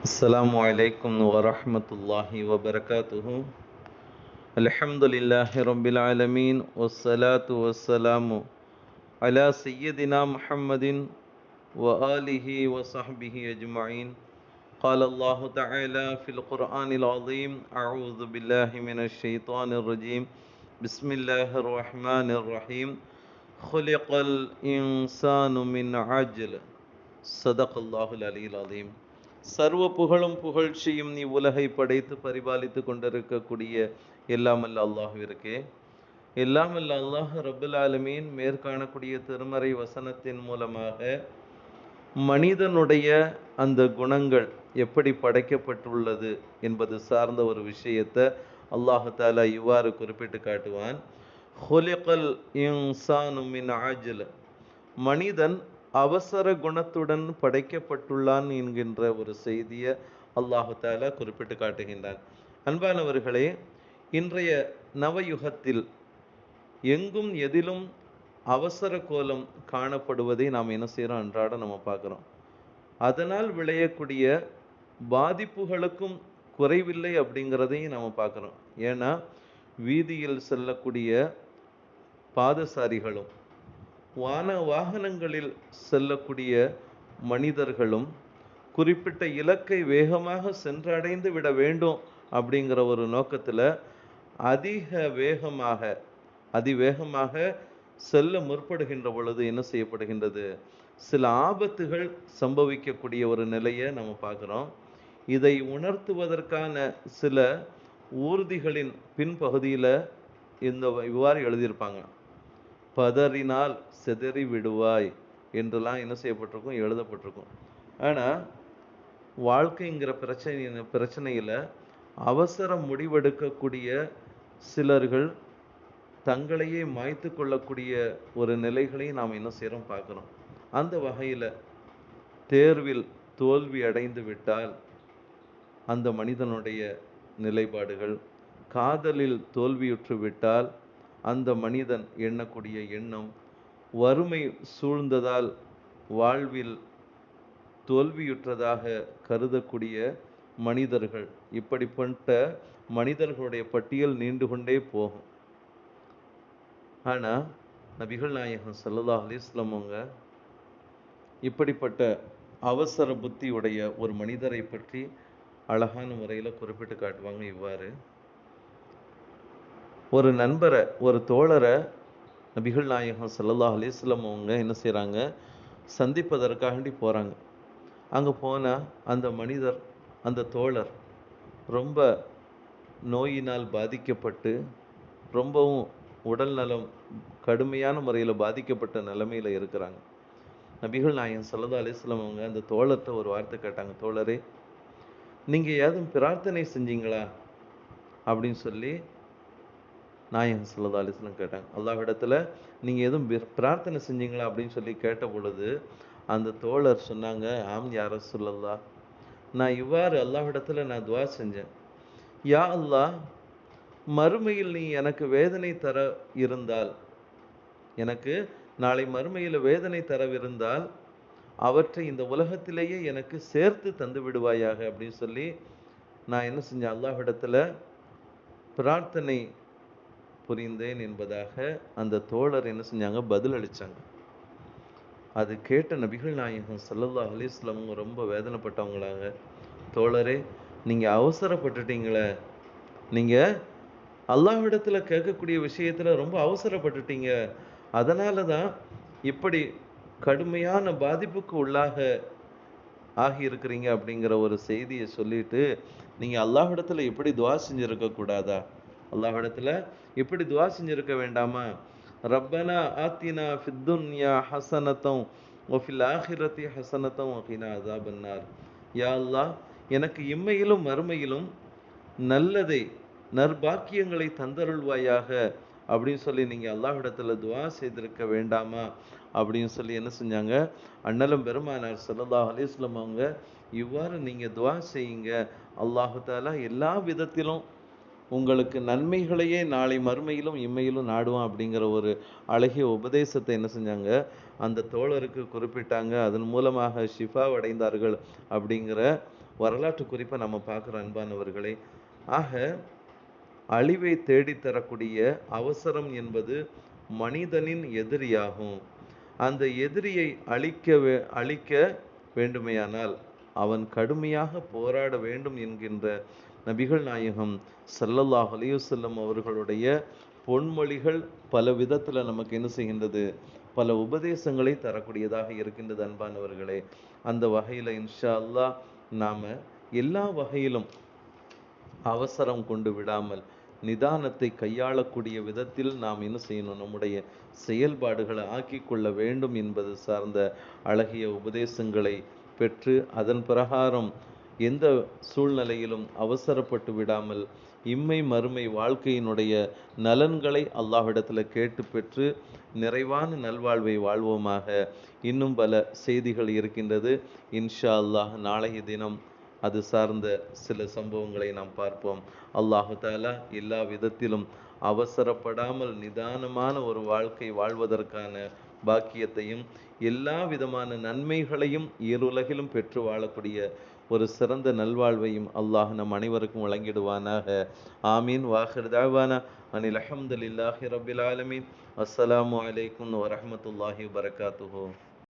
السلام عليكم ورحمة الله وبركاته. الحمد لله رب العالمين والصلاة والسلام على سيدنا محمد وآله وصحبه أجمعين. قال الله تعالى في القرآن العظيم: أعوذ بالله من الشيطان الرجيم. بسم الله الرحمن الرحيم. خلق الإنسان من عجل. صدق الله العلي العظيم. சர்வ புகழும் புகழ்ச்சியும் நீ உலகை படைத்து பரிபாலித்து கொண்டிருக்கக்கூடிய எல்லாமல்ல அல்லாஹ்விற்கே. எல்லாமல்ல அல்லாஹ் ரப்புல் ஆலமீன் மேற்காணக்கூடிய திருமறை வசனத்தின் மூலமாக மனிதனுடைய அந்த குணங்கள் எப்படி படைக்கப்பட்டுள்ளது என்பது சார்ந்த ஒரு விஷயத்தை அல்லாஹ் தஆலா இவ்வாறு குறிப்பிட்டு காட்டுவான். ஹுலிகல் இன்சானு மின் அஜ்ல். மனிதன் அவசர குணத்துடன் படைக்கப்பட்டுள்ளான் என்கின்ற ஒரு செய்தியை அல்லாஹு தஆலா குறிப்பிட்டு காட்டுகின்றான். அன்பானவர்களே, இன்றைய நவயுகத்தில் எங்கும் எதிலும் அவசர கோலம் காணப்படுவதை நாம் என்ன செய்கிறோம், அன்றாட நம்ம பார்க்குறோம். அதனால் விளையக்கூடிய பாதிப்புகளுக்கும் குறைவில்லை அப்படிங்கிறதையும் நம்ம பார்க்குறோம். ஏன்னா வீதியில் செல்லக்கூடிய பாதசாரிகளும் வாகனங்களில் செல்லக்கூடிய மனிதர்களும் குறிப்பிட்ட இலக்கை வேகமாக சென்றடைந்து விட வேண்டும் அப்படிங்கிற ஒரு நோக்கத்தில் அதிவேகமாக செல்ல முற்படுகின்ற பொழுது என்ன செய்யப்படுகின்றது, சில ஆபத்துகள் சம்பவிக்கக்கூடிய ஒரு நிலையை நம்ம பார்க்குறோம். இதை உணர்த்துவதற்கான சில ஊர்திகளின் பின்பகுதியில் இவ்வாறு எழுதியிருப்பாங்க: பதறினால் சிதறி விடுவாய் என்றெல்லாம் என்ன செய்யப்பட்டிருக்கும், எழுதப்பட்டிருக்கும். ஆனால் வாழ்க்கைங்கிற பிரச்சனையில் அவசர முடிவெடுக்கக்கூடிய சிலர்கள் தங்களையே மாய்த்து கொள்ளக்கூடிய ஒரு நிலைகளையும் நாம் என்ன செய்கிறோம், பார்க்குறோம். அந்த வகையில் தேர்வில் தோல்வி அடைந்து விட்டால் அந்த மனிதனுடைய நிலைப்பாடுகள், காதலில் தோல்வியுற்று விட்டால் அந்த மனிதன் எண்ணக்கூடிய எண்ணம், வறுமை சூழ்ந்ததால் வாழ்வில் தோல்வியுற்றதாக கருதக்கூடிய மனிதர்கள், இப்படிப்பட்ட மனிதர்களுடைய பட்டியல் நீண்டு கொண்டே போகும். ஆனால் நபிகள் நாயகம் ஸல்லல்லாஹு அலைஹி வஸல்லம் அவங்க இப்படிப்பட்ட அவசர புத்தியுடைய ஒரு மனிதரை பற்றி அழகான முறையில் குறிப்பிட்டு காட்டுவாங்க. இவ்வாறு ஒரு நண்பரை, ஒரு தோழரை நபிகள் நாயகம் ஸல்லல்லாஹு அலைஹி வஸல்லம் அவங்க என்ன செய்கிறாங்க, சந்திப்பதற்காண்டி போகிறாங்க. அங்கே போனால் அந்த மனிதர், அந்த தோழர் ரொம்ப நோயினால் பாதிக்கப்பட்டு ரொம்பவும் உடல் நலம் கடுமையான முறையில் பாதிக்கப்பட்ட நிலைமையில் இருக்கிறாங்க. நபிகள் நாயகம் ஸல்லல்லாஹு அலைஹி வஸல்லம் அவங்க அந்த தோழர்கிட்ட ஒரு வார்த்தை கேட்டாங்க: தோழரே, நீங்கள் ஏதும் பிரார்த்தனை செஞ்சீங்களா அப்படின்னு சொல்லி நாயகம் ஸல்லல்லாஹு அலைஹி வஸல்லம் கேட்டாங்க. அல்லாஹ்விடத்தில் நீங்கள் எதுவும் பிரார்த்தனை செஞ்சீங்களா அப்படின்னு சொல்லி கேட்ட பொழுது அந்த தோழர் சொன்னாங்க: ஆம் யா ரசூலல்லாஹ், நான் இவ்வாறு அல்லாஹ்விடத்தில் நான் துவா செஞ்சேன். யா அல்லாஹ், மறுமையில் நீ எனக்கு வேதனை தர இருந்தால், எனக்கு நாளை மறுமையில் வேதனை தரவிருந்தால் அவற்றை இந்த உலகத்திலேயே எனக்கு சேர்த்து தந்து விடுவாயாக அப்படின்னு சொல்லி நான் என்ன செஞ்சேன், அல்லாஹ்விடத்தில் பிரார்த்தனை புரிந்தேன் என்பதாக அந்த தோழர் என்ன செஞ்சாங்க, பதில் அளித்தாங்க. அது கேட்ட நபிகள் நாயகம் ஸல்லல்லாஹு அலைஹி வஸல்லம் ரொம்ப வேதனைப்பட்டவங்களாங்க. தோழரே, நீங்கள் அவசரப்பட்டுட்டீங்களே, நீங்கள் அல்லாஹ்விடத்தில் கேட்கக்கூடிய விஷயத்தில் ரொம்ப அவசரப்பட்டுட்டீங்க, அதனால தான் இப்படி கடுமையான பாதிப்புக்கு உள்ளாக ஆகியிருக்கிறீங்க அப்படிங்கிற ஒரு செய்தியை சொல்லிட்டு, நீங்கள் அல்லாஹ்விடத்தில் எப்படி துவா செஞ்சுருக்க கூடாதா, அல்லாஹ்விடத்தில் எப்படி துவா செஞ்சிருக்க வேண்டாமா? ரப்பனா ஆத்தினா ஃபித் துன்யா ஹஸனத்தம் வஃபில் ஆஹிரத்தி ஹஸனத்தம் வகினா அஸாபன்னார். யா அல்லாஹ், எனக்கு இம்மையிலும் மறுமையிலும் நல்லதை, நற்பாக்கியங்களை தந்தருள்வாயாக அப்படின்னு சொல்லி நீங்கள் அல்லாஹ்விடத்தில் துவா செய்திருக்க வேண்டாமா அப்படின்னு சொல்லி என்ன செஞ்சாங்க, அண்ணலும் பெருமானார் ஸல்லல்லாஹு அலைஹி வஸல்லம் அவங்க இவ்வாறு நீங்கள் துவா செய்யுங்க, அல்லாஹ் தஆலா எல்லா விதத்திலும் உங்களுக்கு நன்மைகளையே நாளை மறுமையிலும் இம்மையிலும் நாடுவான் அப்படிங்கிற ஒரு அழகிய உபதேசத்தை என்ன செஞ்சாங்க, அந்த தோழருக்கு குறிப்பிட்டாங்க. அதன் மூலமாக ஷிஃபா அடைந்தார்கள் அப்படிங்கிற வரலாற்று குறிப்பை நம்ம பார்க்குறோம் அன்பானவர்களே. ஆக அழிவை தேடித்தரக்கூடிய அவசரம் என்பது மனிதனின் எதிரியாகும். அந்த எதிரியை அழிக்க வேண்டுமேயானால் அவன் கடுமையாக போராட வேண்டும் என்கின்ற நபிகள் நாயகம் ஸல்லல்லாஹு அலைஹி வஸல்லம் அவர்களுடைய பொன்மொழிகள் பல விதத்தில் நமக்கு என்ன செய்கின்றது, பல உபதேசங்களை தரக்கூடியதாக இருக்கின்றது அன்பானவர்களே. அந்த வகையில் இன்ஷா அல்லாஹ் நாம் எல்லா வகையிலும் அவசரம் கொண்டு விடாமல் நிதானத்தை கையாளக்கூடிய விதத்தில் நாம் என்ன செய்யணும், நம்முடைய செயல்பாடுகளை ஆக்கிக் கொள்ள வேண்டும் என்பது சார்ந்த அழகிய உபதேசங்களை பெற்று அதன் பிரகாரம் எந்த சூழ்நிலையிலும் அவசரப்பட்டு விடாமல் இம்மை மறுமை வாழ்க்கையினுடைய நலன்களை அல்லாஹ்விடத்தில் கேட்டு பெற்று நிறைவான நல்வாழ்வை வாழ்வோமாக. இன்னும் பல செய்திகள் இருக்கின்றது. இன்ஷா அல்லாஹ் நாளைய தினம் அது சார்ந்த சில சம்பவங்களை நாம் பார்ப்போம். அல்லாஹு தஆலா எல்லா விதத்திலும் அவசரப்படாமல் நிதானமான ஒரு வாழ்க்கை வாழ்வதற்கான பாக்கியத்தையும் எல்லா விதமான நன்மைகளையும் ஈருலகிலும் பெற்று வாழக்கூடிய ஒரு சிறந்த நல்வாழ்வையும் அல்லாஹ் நம் அனைவருக்கும் வழங்கிடுவானாக. ஆமீன். வாஹிர் தஅவானா அனில் அல்ஹம்துலில்லாஹி ரப்பில் ஆலமீன். அஸ்ஸலாமு அலைக்கும் வரஹ்மத்துல்லாஹி வபரகாத்துஹு.